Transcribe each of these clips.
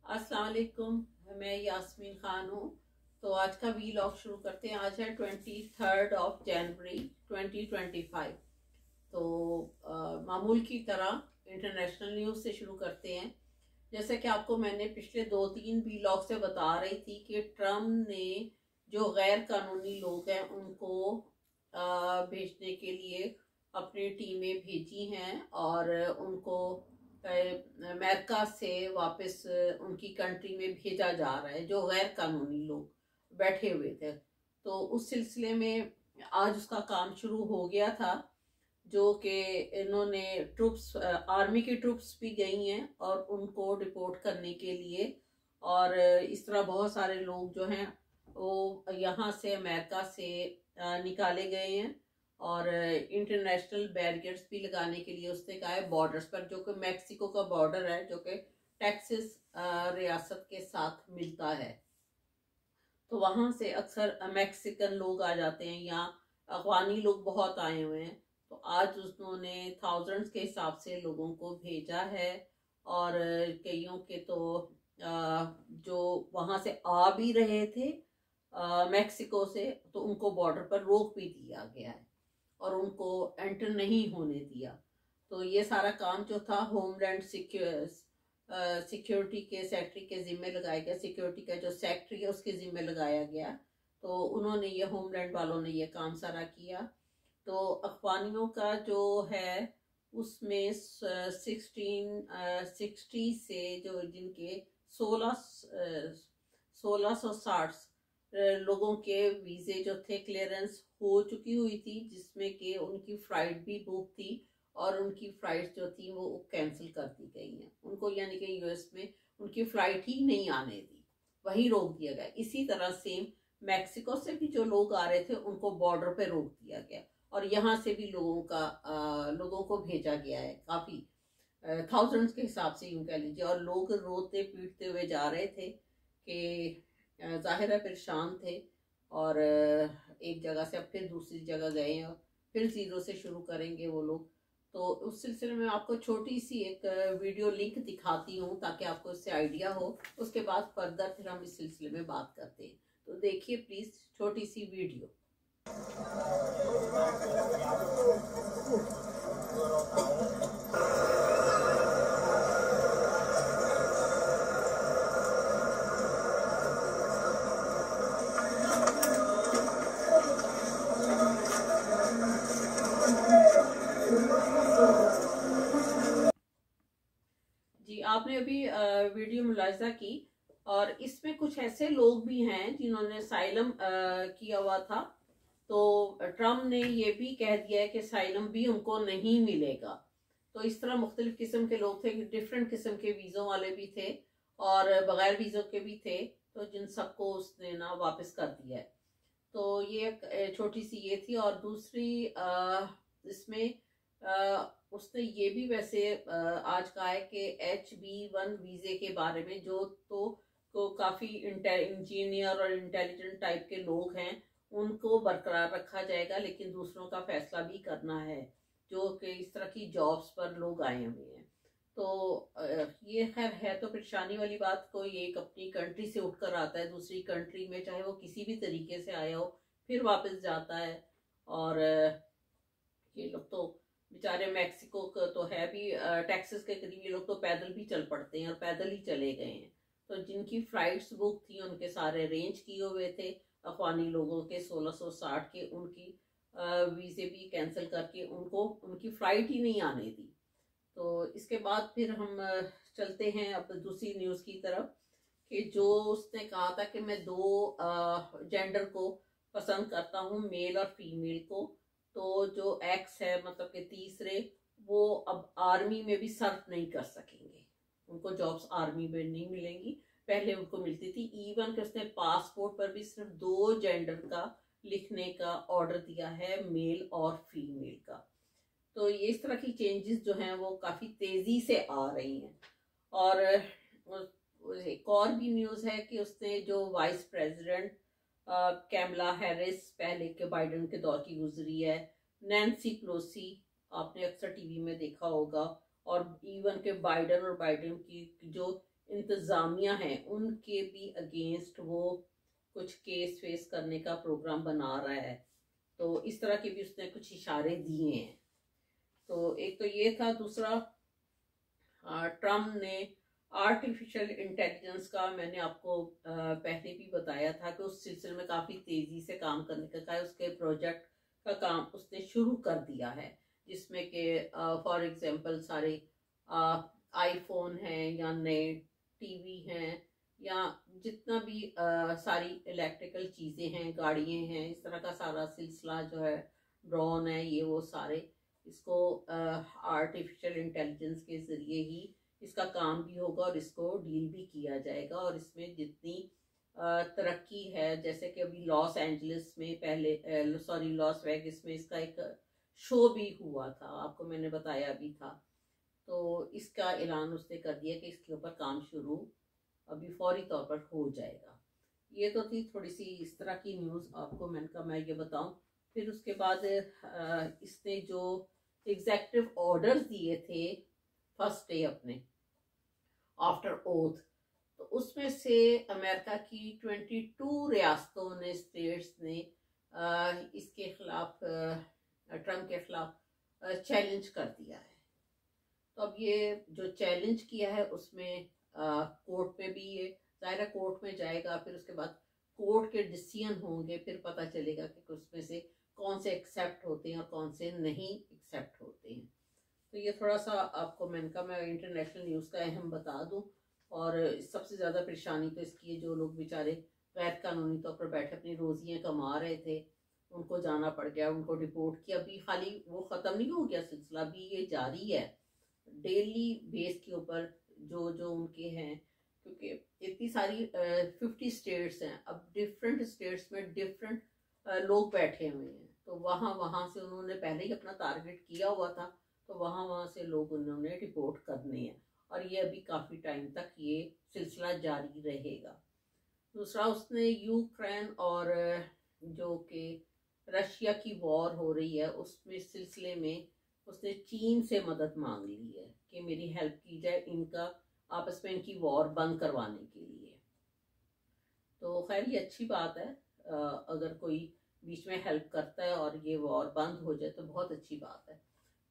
अस्सलाम वालेकुम, मैं यास्मीन खान हूँ। तो आज का वीलॉग शुरू करते हैं। आज है 23 जनवरी 2025। तो मामूल की तरह इंटरनेशनल न्यूज़ से शुरू करते हैं। जैसे कि आपको मैंने पिछले 2-3 वीलॉग से बता रही थी कि ट्रम्प ने जो गैर कानूनी लोग हैं उनको भेजने के लिए अपनी टीमें भेजी हैं और उनको अमेरिका से वापस उनकी कंट्री में भेजा जा रहा है, जो गैर कानूनी लोग बैठे हुए थे। तो उस सिलसिले में आज उसका काम शुरू हो गया था, जो कि इन्होंने ट्रूप्स, आर्मी की ट्रूप्स भी गई हैं और उनको रिपोर्ट करने के लिए। और इस तरह बहुत सारे लोग जो हैं वो यहाँ से अमेरिका से निकाले गए हैं और इंटरनेशनल बैरियर्स भी लगाने के लिए उसने कहा है बॉर्डर्स पर, जो कि मैक्सिको का बॉर्डर है, जो कि टेक्सास रियासत के साथ मिलता है। तो वहाँ से अक्सर मैक्सिकन लोग आ जाते हैं, यहाँ अफगानी लोग बहुत आए हुए हैं। तो आज उन्होंने थाउजेंड्स के हिसाब से लोगों को भेजा है और कईयों के तो जो वहाँ से आ भी रहे थे मैक्सिको से, तो उनको बॉर्डर पर रोक भी दिया गया है और उनको एंटर नहीं होने दिया। तो ये सारा काम जो था होमलैंड सिक्योरिटी के सेक्रेटरी के जिम्मे लगाया गया, सिक्योरिटी का जो सेक्रेटरी है उसके जिम्मे लगाया गया। तो उन्होंने ये होमलैंड वालों ने ये काम सारा किया। तो अफगानियों का जो है उसमें 1660 से जो जिनके 1660 लोगों के वीज़े जो थे क्लियरेंस हो चुकी हुई थी, जिसमें कि उनकी फ़्लाइट भी बुक थी और उनकी फ़्लाइट जो थी वो कैंसिल कर दी गई हैं उनको, यानी कि यूएस में उनकी फ़्लाइट ही नहीं आने दी, वहीं रोक दिया गया। इसी तरह सेम मैक्सिको से भी जो लोग आ रहे थे उनको बॉर्डर पे रोक दिया गया और यहाँ से भी लोगों को भेजा गया है, काफ़ी थाउजेंड्स के हिसाब से यूँ कह लीजिए। और लोग रोते पीटते हुए जा रहे थे कि ज़ाहिर है परेशान थे और एक जगह से अब फिर दूसरी जगह गए हैं, फिर ज़ीरो से शुरू करेंगे वो लोग। तो उस सिलसिले में आपको छोटी सी एक वीडियो लिंक दिखाती हूँ ताकि आपको इससे आइडिया हो। उसके बाद फर्दर फिर हम इस सिलसिले में बात करते हैं। तो देखिए प्लीज़ छोटी सी वीडियो। जी, आपने अभी वीडियो मुलाहिजा की और इसमें कुछ ऐसे लोग भी हैं जिन्होंने साइलम किया हुआ था। तो ट्रम्प ने ये भी कह दिया है कि साइलम भी उनको नहीं मिलेगा। तो इस तरह मुख्तलिफ किस्म के लोग थे, डिफरेंट किस्म के वीज़ों वाले भी थे और बगैर वीज़ों के भी थे, तो जिन सबको उसने ना वापस कर दिया है। तो ये एक छोटी सी ये थी। और दूसरी इसमें उसने ये भी वैसे आज कहा है कि H-1B वीज़े के बारे में, जो तो काफ़ी इंजीनियर और इंटेलिजेंट टाइप के लोग हैं उनको बरकरार रखा जाएगा, लेकिन दूसरों का फैसला भी करना है जो कि इस तरह की जॉब्स पर लोग आए हुए हैं। तो ये खैर है तो परेशानी वाली बात। कोई एक अपनी कंट्री से उठकर आता है दूसरी कंट्री में, चाहे वो किसी भी तरीके से आया हो, फिर वापस जाता है। और ये लोग तो बेचारे मैक्सिको का तो है भी, टेक्सास के करीब ये लोग तो पैदल भी चल पड़ते हैं और पैदल ही चले गए हैं। तो जिनकी फ्लाइट्स बुक थी उनके सारे अरेंज किए हुए थे अफगानी लोगों के 1660 के, उनकी वीज़े भी कैंसिल करके उनको उनकी फ़्लाइट ही नहीं आने दी। तो इसके बाद फिर हम चलते हैं अब दूसरी न्यूज़ की तरफ कि जो उसने कहा था कि मैं दो जेंडर को पसंद करता हूँ, मेल और फीमेल को। तो जो एक्स है, मतलब कि तीसरे, वो अब आर्मी में भी सर्व नहीं कर सकेंगे, उनको जॉब्स आर्मी में नहीं मिलेंगी, पहले उनको मिलती थी। इवन कि उसने पासपोर्ट पर भी सिर्फ 2 जेंडर का लिखने का ऑर्डर दिया है, मेल और फीमेल का। तो ये इस तरह की चेंजेस जो हैं वो काफ़ी तेज़ी से आ रही हैं। और एक और भी न्यूज़ है कि उसने जो वाइस प्रेसिडेंट कैमला हैरिस, पहले के बाइडेन के दौर की गुजरी है, नैन्सी पेलोसी, आपने अक्सर टीवी में देखा होगा। और इवन के बाइडेन और बाइडेन की जो इंतज़ामिया हैं उनके भी अगेंस्ट वो कुछ केस फेस करने का प्रोग्राम बना रहा है। तो इस तरह के भी उसने कुछ इशारे दिए हैं। तो एक तो ये था। दूसरा, ट्रम्प ने आर्टिफिशियल इंटेलिजेंस का, मैंने आपको पहले भी बताया था कि उस सिलसिले में काफ़ी तेज़ी से काम करने का है। उसके प्रोजेक्ट का काम उसने शुरू कर दिया है, जिसमें कि फॉर एग्जांपल सारे आईफोन हैं या नए टीवी हैं या जितना भी सारी इलेक्ट्रिकल चीज़ें हैं, गाड़ियाँ हैं, इस तरह का सारा सिलसिला जो है, ड्रोन है, ये वो सारे, इसको आर्टिफिशियल इंटेलिजेंस के ज़रिए ही इसका काम भी होगा और इसको डील भी किया जाएगा। और इसमें जितनी तरक्की है, जैसे कि अभी लॉस एंजलिस में पहले लॉस वेगस में इसका एक शो भी हुआ था, आपको मैंने बताया भी था। तो इसका ऐलान उसने कर दिया कि इसके ऊपर काम शुरू अभी फौरी तौर पर हो जाएगा। ये तो थी थोड़ी सी इस तरह की न्यूज़, आपको मैंने कहा मैं ये बताऊं। फिर उसके बाद इसने जो एग्जेक्टिव ऑर्डर्स दिए थे फर्स्ट डे अपने आफ्टर ओथ, तो उसमें से अमेरिका की 22 रियासतों ने, स्टेट्स ने इसके खिलाफ, ट्रम्प के खिलाफ चैलेंज कर दिया है। तो अब ये जो चैलेंज किया है उसमें कोर्ट में भी ये ज़ाहिर कोर्ट में जाएगा, फिर उसके बाद कोर्ट के डिसीजन होंगे, फिर पता चलेगा कि उसमें से कौन से एक्सेप्ट होते हैं और कौन से नहीं एक्सेप्ट होते हैं। तो ये थोड़ा सा आपको मैंने कहा मैं इंटरनेशनल न्यूज़ का अहम बता दूं। और सबसे ज़्यादा परेशानी तो इसकी है, जो लोग बेचारे गैर कानूनी तौर पर बैठे अपनी रोजियां कमा रहे थे, उनको जाना पड़ गया, उनको डिपोर्ट किया। अभी खाली वो ख़त्म नहीं हो गया सिलसिला, अभी ये जारी है डेली बेस के ऊपर, जो जो उनके हैं, क्योंकि इतनी सारी 50 स्टेट्स हैं। अब डिफरेंट स्टेट्स में डिफरेंट लोग बैठे हुए हैं, तो वहाँ वहाँ से उन्होंने पहले ही अपना टारगेट किया हुआ था, तो वहाँ वहाँ से लोग उन्होंने रिपोर्ट करने हैं और ये अभी काफ़ी टाइम तक ये सिलसिला जारी रहेगा। दूसरा, उसने यूक्रेन और जो कि रशिया की वॉर हो रही है उसमें सिलसिले में उसने चीन से मदद मांग ली है कि मेरी हेल्प की जाए इनका आपस में इनकी वॉर बंद करवाने के लिए। तो खैर ये अच्छी बात है, अगर कोई बीच में हेल्प करता है और ये वॉर बंद हो जाए तो बहुत अच्छी बात है।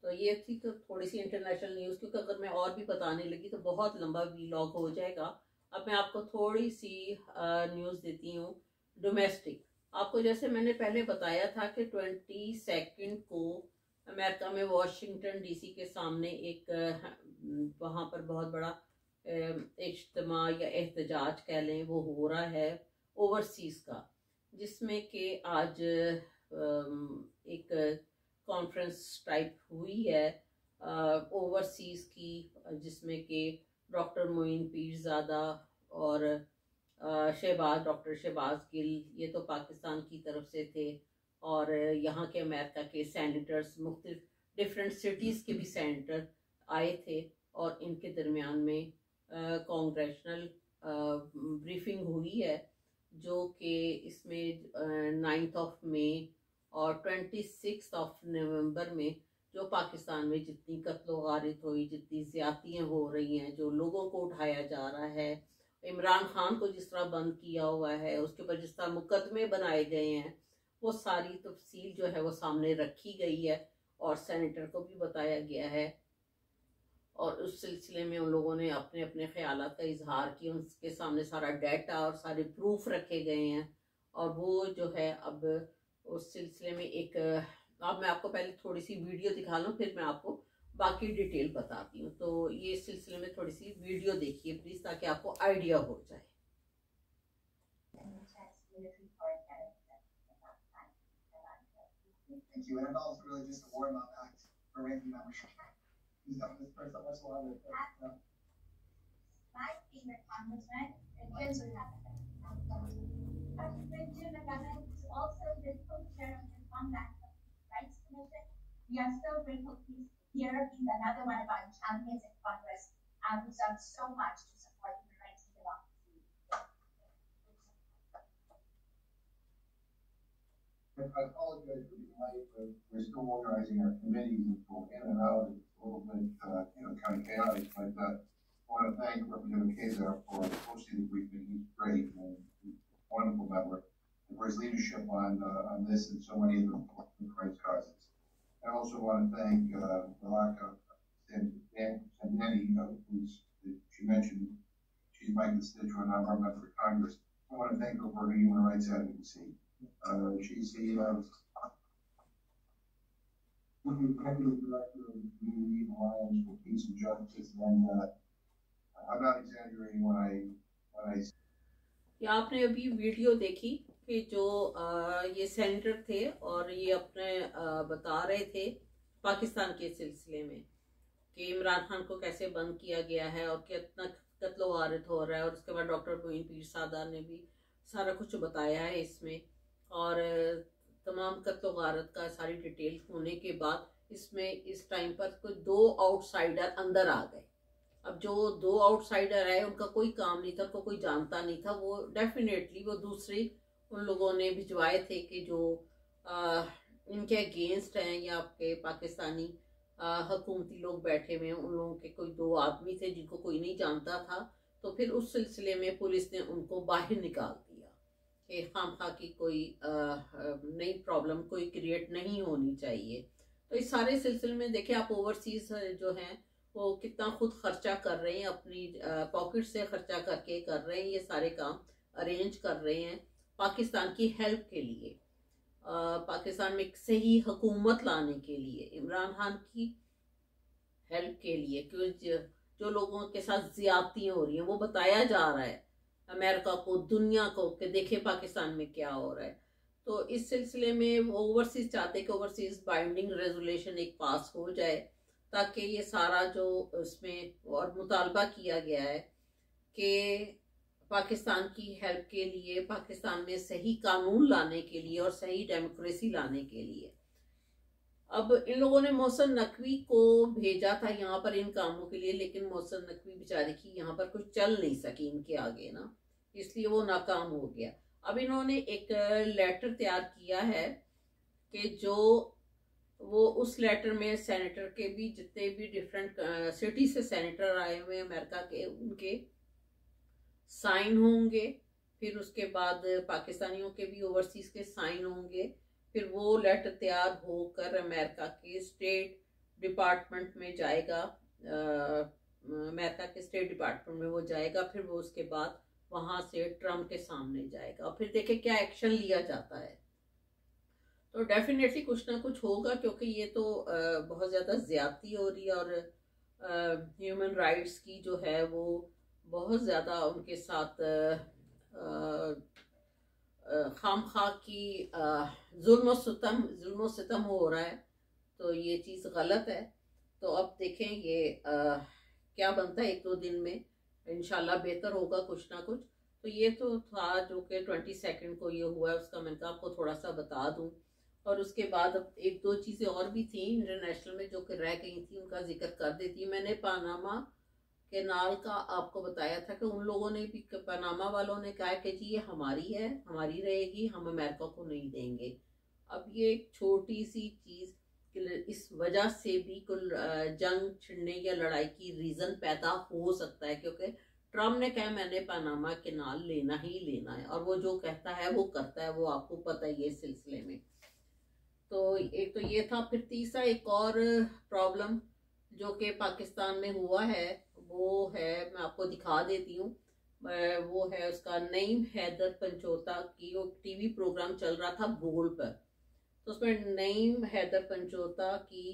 तो ये थी तो थोड़ी सी इंटरनेशनल न्यूज़, क्योंकि अगर मैं और भी बताने लगी तो बहुत लंबा वीलॉग हो जाएगा। अब मैं आपको थोड़ी सी न्यूज़ देती हूँ डोमेस्टिक। आपको जैसे मैंने पहले बताया था कि 22 को अमेरिका में वाशिंगटन डीसी के सामने एक वहाँ पर बहुत बड़ा इज्तिमा या एहतजाज कह लें, वो हो रहा है ओवरसीज़ का, जिसमें कि आज एक कॉन्फ्रेंस टाइप हुई है ओवरसीज़ की, जिसमें कि डॉक्टर मोइन पीरज़ादा और डॉक्टर शहबाज गिल, ये तो पाकिस्तान की तरफ से थे, और यहाँ के अमेरिका के सेनेटर्स, मुख्तलिफ डिफरेंट सिटीज़ के भी सेनेटर आए थे, और इनके दरमियान में कॉन्ग्रेशनल ब्रीफिंग हुई है, जो कि इसमें 9 मई और 26 नवंबर में जो पाकिस्तान में जितनी कत्लो गारित हुई, जितनी ज़्यादतियाँ हो रही हैं, जो लोगों को उठाया जा रहा है, इमरान खान को जिस तरह बंद किया हुआ है, उसके ऊपर जिस तरह मुकदमे बनाए गए हैं, वो सारी तफसील जो है वो सामने रखी गई है और सेनेटर को भी बताया गया है। और उस सिलसिले में उन लोगों ने अपने अपने ख्यालात का इजहार किया, उनके सामने सारा डाटा और सारे प्रूफ रखे गए हैं। और वो जो है अब उस सिलसिले में एक, अब मैं आपको पहले थोड़ी सी वीडियो दिखा लूँ, फिर मैं आपको बाकी डिटेल बताती हूँ। तो ये इस सिलसिले में थोड़ी सी वीडियो देखिए प्लीज़, ताकि आपको आइडिया हो जाए। Thank you, and I'm also really just a warm-up act for ranking membership. He's done this for so much longer. My favorite congressman is Jim McGovern, who's also the co-chair of the Combat Rights Commission. We are so grateful he's here. He's another one of our champions in Congress, who's done so much to support human rights and democracy. I apologize for being late, but we're still organizing our committees and go in and out. It's a little bit, kind of chaotic, but want to thank Representative Kazar for hosting the briefing. He's great and he's a wonderful member, and for his leadership on this and so many of the rights causes. I also want to thank Malaka Sandani, who's she mentioned. She's my constituent. I'm our member of Congress. I want to thank her for her human rights advocacy. She's the executive director of the Community Alliance for Peace and Justice, and I'm not exaggerating when I ये आपने अभी video देखी कि जो ये senator थे और ये अपने बता रहे थे पाकिस्तान के सिलसिले में कि इमरान खान को कैसे बंद किया गया है और कितना कत्ल वारिद हो रहा है। और उसके बाद डॉक्टर मोइन पीर सादा ने भी सारा कुछ बताया है इसमें, और तमाम कत्ल वारिद का सारी डिटेल होने के बाद इसमें इस टाइम पर कोई 2 आउटसाइडर अंदर आ गए। अब जो 2 आउटसाइडर है उनका कोई काम नहीं था, उनको कोई जानता नहीं था। वो डेफिनेटली वो दूसरे उन लोगों ने भिजवाए थे कि जो इनके अगेंस्ट हैं या आपके पाकिस्तानी हुकूमती लोग बैठे हुए हैं, उन लोगों के कोई 2 आदमी थे जिनको कोई नहीं जानता था। तो फिर उस सिलसिले में पुलिस ने उनको बाहर निकाल दिया कि खामखा की कोई नई प्रॉब्लम कोई क्रिएट नहीं होनी चाहिए। तो इस सारे सिलसिले में देखिए आप ओवरसीज जो हैं वो कितना खुद खर्चा कर रहे हैं, अपनी पॉकेट से खर्चा करके कर रहे हैं, ये सारे काम अरेंज कर रहे हैं पाकिस्तान की हेल्प के लिए, पाकिस्तान में सही हुकूमत लाने के लिए, इमरान खान की हेल्प के लिए। क्योंकि जो लोगों के साथ ज्यादतियां हो रही हैं वो बताया जा रहा है अमेरिका को, दुनिया को, कि देखे पाकिस्तान में क्या हो रहा है। तो इस सिलसिले में वो ओवरसीज चाहते कि ओवरसीज बाइंडिंग रेजोल्यूशन एक पास हो जाए, ताकि ये सारा जो उसमें और मुतालबा किया गया है कि पाकिस्तान की हेल्प के लिए, पाकिस्तान में सही कानून लाने के लिए और सही डेमोक्रेसी लाने के लिए। अब इन लोगों ने मोहसिन नकवी को भेजा था यहाँ पर इन कामों के लिए, लेकिन मोहसिन नकवी बेचारे की यहाँ पर कुछ चल नहीं सकी इनके आगे ना, इसलिए वो नाकाम हो गया। अब इन्होंने एक लेटर तैयार किया है कि जो वो उस लेटर में सेनेटर के भी जितने भी डिफरेंट सिटी से सेनेटर आए हुए हैं अमेरिका के, उनके साइन होंगे। फिर उसके बाद पाकिस्तानियों के भी ओवरसीज के साइन होंगे। फिर वो लेटर तैयार होकर अमेरिका के स्टेट डिपार्टमेंट में जाएगा, अमेरिका के स्टेट डिपार्टमेंट में वो जाएगा। फिर वो उसके बाद वहां से ट्रम्प के सामने जाएगा और फिर देखें क्या एक्शन लिया जाता है। तो डेफिनेटली कुछ ना कुछ होगा, क्योंकि ये तो बहुत ज़्यादा ज़्यादती हो रही है और ह्यूमन राइट्स की जो है वो बहुत ज़्यादा उनके साथ खामखा की जुल्म सितम हो रहा है। तो ये चीज़ गलत है। तो अब देखें ये क्या बनता है 1-2 दिन में, इंशाल्लाह बेहतर होगा कुछ ना कुछ। तो ये तो था जो कि 22 को ये हुआ है, उसका मैंने कहा आपको थोड़ा सा बता दूं। और उसके बाद अब 1-2 चीज़ें और भी थी इंटरनेशनल में जो कि रह गई थी, उनका जिक्र कर देती। मैंने पानामा कैनाल का आपको बताया था कि उन लोगों ने भी, पनामा वालों ने कहा कि जी ये हमारी है, हमारी रहेगी, हम अमेरिका को नहीं देंगे। अब ये एक छोटी सी चीज़ इस वजह से भी कुल जंग छिड़ने या लड़ाई की रीज़न पैदा हो सकता है, क्योंकि ट्रम्प ने कहा मैंने पनामा कैनाल लेना ही लेना है, और वो जो कहता है वो करता है, वो आपको पता ही है इस सिलसिले में। तो एक तो ये था। फिर तीसरा एक और प्रॉब्लम जो कि पाकिस्तान में हुआ है वो है, मैं आपको दिखा देती हूँ। वो है उसका नईम हैदर पंचोता की, वो टीवी प्रोग्राम चल रहा था गोल पर। तो उसमें नईम हैदर पंचोता की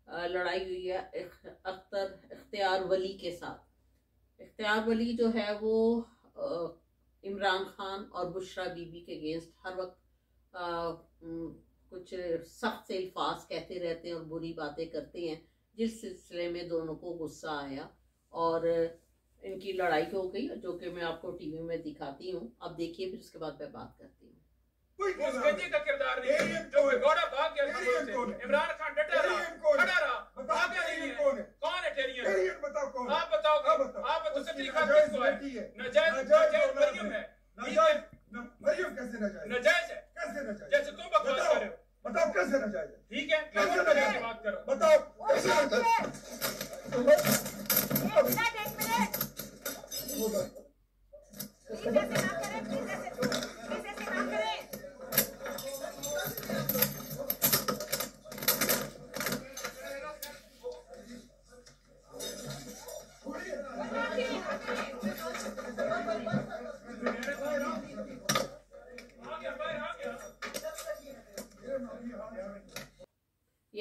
लड़ाई हुई है इख्तियार वली के साथ। इख्तियार वली जो है वो इमरान खान और बुशरा बीबी के अगेंस्ट हर वक्त कुछ सख्त से अल्फाज कहते रहते हैं और बुरी बातें करते हैं, जिस सिलसिले में दोनों को गुस्सा आया और इनकी लड़ाई हो गई, जो कि मैं आपको टीवी में दिखाती हूँ। अब देखिए, फिर उसके बाद मैं बात करती हूँ। का किरदार नहीं, जो घोड़ा भाग गया, इमरान खान डटा रहा, भाग गया नहीं है। कौन है टेरियन? बताओ कौन? आप बताओ, आप बताओ। कितनी खातिर को है? नजायज मरियम है। मरियम कैसे नजायज? नजायज है। कैसे नजायज? जैसे तुम बकवास कर रहे हो। बताओ कैसे नजायज है? ठीक है, कैसे नजायज की बात करो। बताओ कैसे नजायज? ये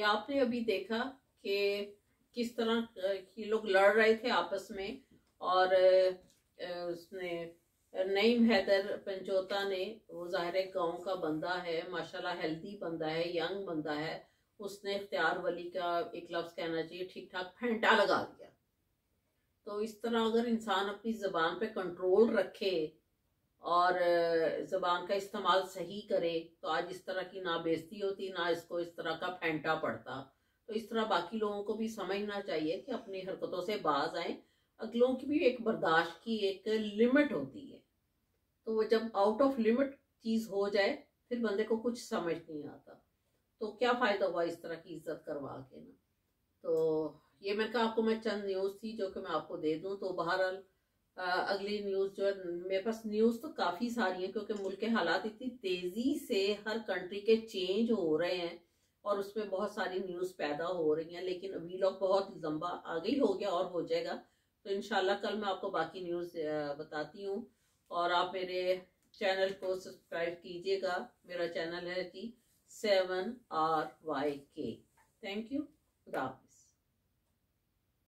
आपने अभी देखा कि किस तरह ये लोग लड़ रहे थे आपस में, और उसने नईम हैदर पंजोता ने, वो ज़ाहिर है गाँव का बंदा है, माशाल्लाह हेल्दी बंदा है, यंग बंदा है, उसने इख्तियार वली का एक लफ्ज़ कहना चाहिए ठीक ठाक फेंटा लगा दिया। तो इस तरह अगर इंसान अपनी ज़बान पे कंट्रोल रखे और ज़बान का इस्तेमाल सही करे तो आज इस तरह की ना बेइज्जती होती, ना इसको इस तरह का फेंटा पड़ता। तो इस तरह बाकी लोगों को भी समझना चाहिए कि अपनी हरकतों से बाज आए। अगलों की भी एक बर्दाश्त की एक लिमिट होती है, तो वो जब आउट ऑफ लिमिट चीज़ हो जाए फिर बंदे को कुछ समझ नहीं आता, तो क्या फ़ायदा हुआ इस तरह की इज्जत करवा के ना। तो ये मैंने कहा आपको मैं चंद न्यूज़ थी जो कि मैं आपको दे दूं। तो बहरहाल अगली न्यूज़ जो है, मेरे पास न्यूज़ तो काफ़ी सारी हैं क्योंकि मुल्क के हालात इतनी तेज़ी से हर कंट्री के चेंज हो रहे हैं और उसमें बहुत सारी न्यूज़ पैदा हो रही हैं, लेकिन वीलॉग बहुत लंबा आगे ही हो गया और हो जाएगा। तो इंशाल्लाह कल मैं आपको बाकी न्यूज़ बताती हूँ, और आप मेरे चैनल को सब्सक्राइब कीजिएगा। मेरा चैनल है जी 7RYK। Thank you. खुदा।